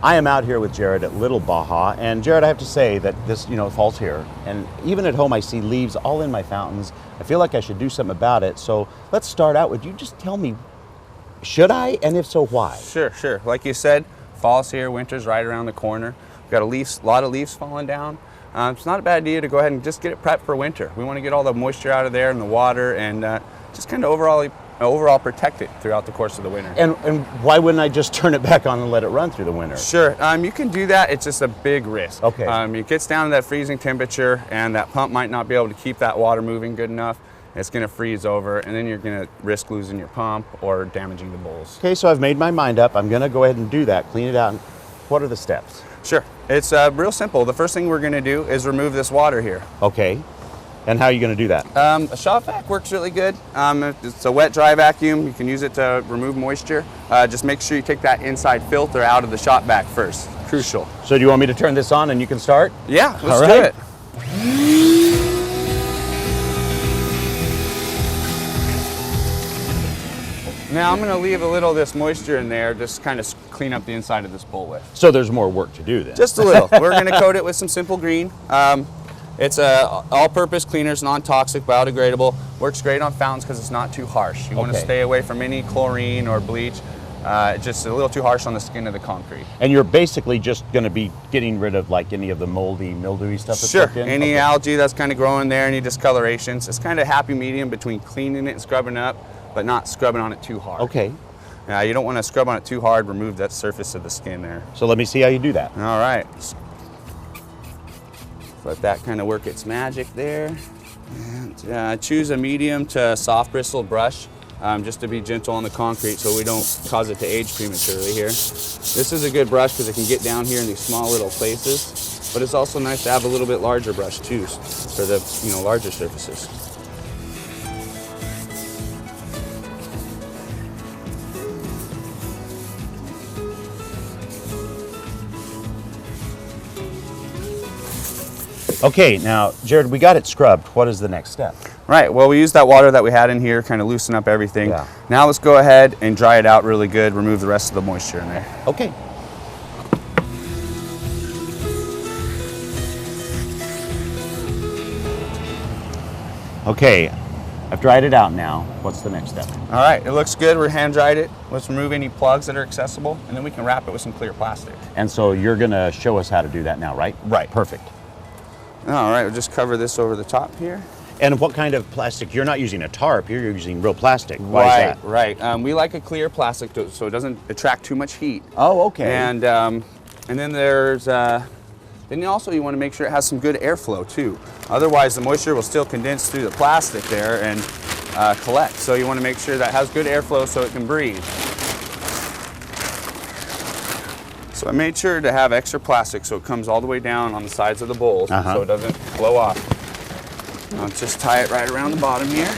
I am out here with Jared at Little Baja, and Jared, I have to say that this, fall's here, and even at home I see leaves all in my fountains. I feel like I should do something about it, so let's start out with you just tell me, should I, and if so, why? Sure. Like you said, fall's here, winter's right around the corner. We've got a lot of leaves falling down. It's not a bad idea to go ahead and just get it prepped for winter. We want to get all the moisture out of there and the water, and just kind of overall protect it throughout the course of the winter. And why wouldn't I just turn it back on and let it run through the winter? Sure, you can do that. It's just a big risk. Okay. It gets down to that freezing temperature, and that pump might not be able to keep that water moving good enough. It's going to freeze over, and then you're going to risk losing your pump or damaging the bowls. Okay, so I've made my mind up. I'm going to go ahead and do that, clean it out. What are the steps? Sure, it's real simple. The first thing we're going to do is remove this water here. Okay. And how are you going to do that? A shop vac works really good. It's a wet, dry vacuum. You can use it to remove moisture. Just make sure you take that inside filter out of the shop vac first. Crucial. So do you want me to turn this on and you can start? Yeah, let's do it. Now I'm going to leave a little of this moisture in there, just kind of clean up the inside of this bowl with. So there's more work to do then? Just a little. We're going to coat it with some simple green. It's a all-purpose cleaner, it's non-toxic, biodegradable. Works great on fountains because it's not too harsh. You want to stay away from any chlorine or bleach. Just a little too harsh on the skin of the concrete. And you're basically just going to be getting rid of like any of the moldy, mildewy stuff that's Sure, tucked in? any algae that's kind of growing there, any discolorations. It's kind of a happy medium between cleaning it and scrubbing up, but not scrubbing on it too hard. Okay. You don't want to scrub on it too hard, remove that surface of the skin there. So let me see how you do that. All right. Let that kind of work its magic there. And choose a medium to soft bristle brush, just to be gentle on the concrete so we don't cause it to age prematurely here. This is a good brush because it can get down here in these small little places, but it's also nice to have a little bit larger brush too for the larger surfaces. Okay, now, Jared, we got it scrubbed. What is the next step? Right, well, we used that water that we had in here, kind of loosen up everything. Yeah. Now let's go ahead and dry it out really good, remove the rest of the moisture in there. Okay. Okay, I've dried it out now. What's the next step? All right, it looks good. We're hand dried it. Let's remove any plugs that are accessible, and then we can wrap it with some clear plastic. And so you're going to show us how to do that now, right? Right. Perfect. All right, we'll just cover this over the top here. And what kind of plastic? You're not using a tarp, you're using real plastic. Why is that? Right. We like a clear plastic so it doesn't attract too much heat. Oh, okay. And then there's, then also you want to make sure it has some good airflow too. Otherwise the moisture will still condense through the plastic there and collect. So you want to make sure that has good airflow so it can breathe. So I made sure to have extra plastic so it comes all the way down on the sides of the bowls so it doesn't blow off. I'll just tie it right around the bottom here.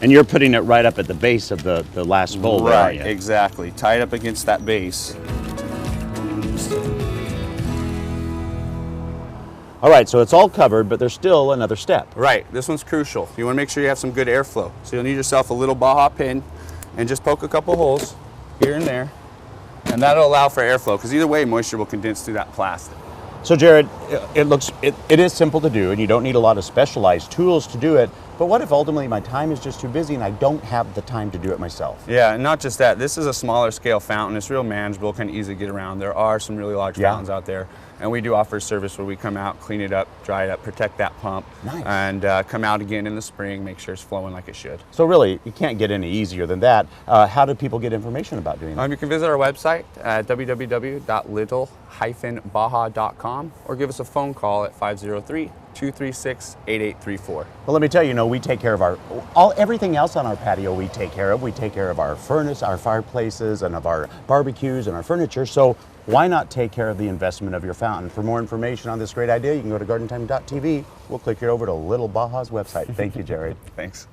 And you're putting it right up at the base of the last bowl, right? There, Exactly. Tie it up against that base. All right, so it's all covered, but there's still another step. Right. This one's crucial. You want to make sure you have some good airflow. So you'll need yourself a little Baja pin and just poke a couple holes here and there. And that'll allow for airflow because either way moisture will condense through that plastic. So Jared, it is simple to do and you don't need a lot of specialized tools to do it, but what if ultimately my time is just too busy and I don't have the time to do it myself? Yeah, and not just that. This is a smaller scale fountain. It's real manageable, kind of easy to get around. There are some really large fountains out there, and we do offer a service where we come out, clean it up, dry it up, protect that pump, and come out again in the spring, make sure it's flowing like it should. So really, you can't get any easier than that. How do people get information about doing that? You can visit our website at www.little-baja.com or give us a phone call at 503-236-8834. Well, let me tell you, we take care of everything else on our patio we take care of. We take care of our furnace, our fireplaces, and of our barbecues and our furniture. So why not take care of the investment of your fountain? For more information on this great idea, you can go to gardentime.tv. We'll click you over to Little Baja's website. Thank you, Jared. Thanks.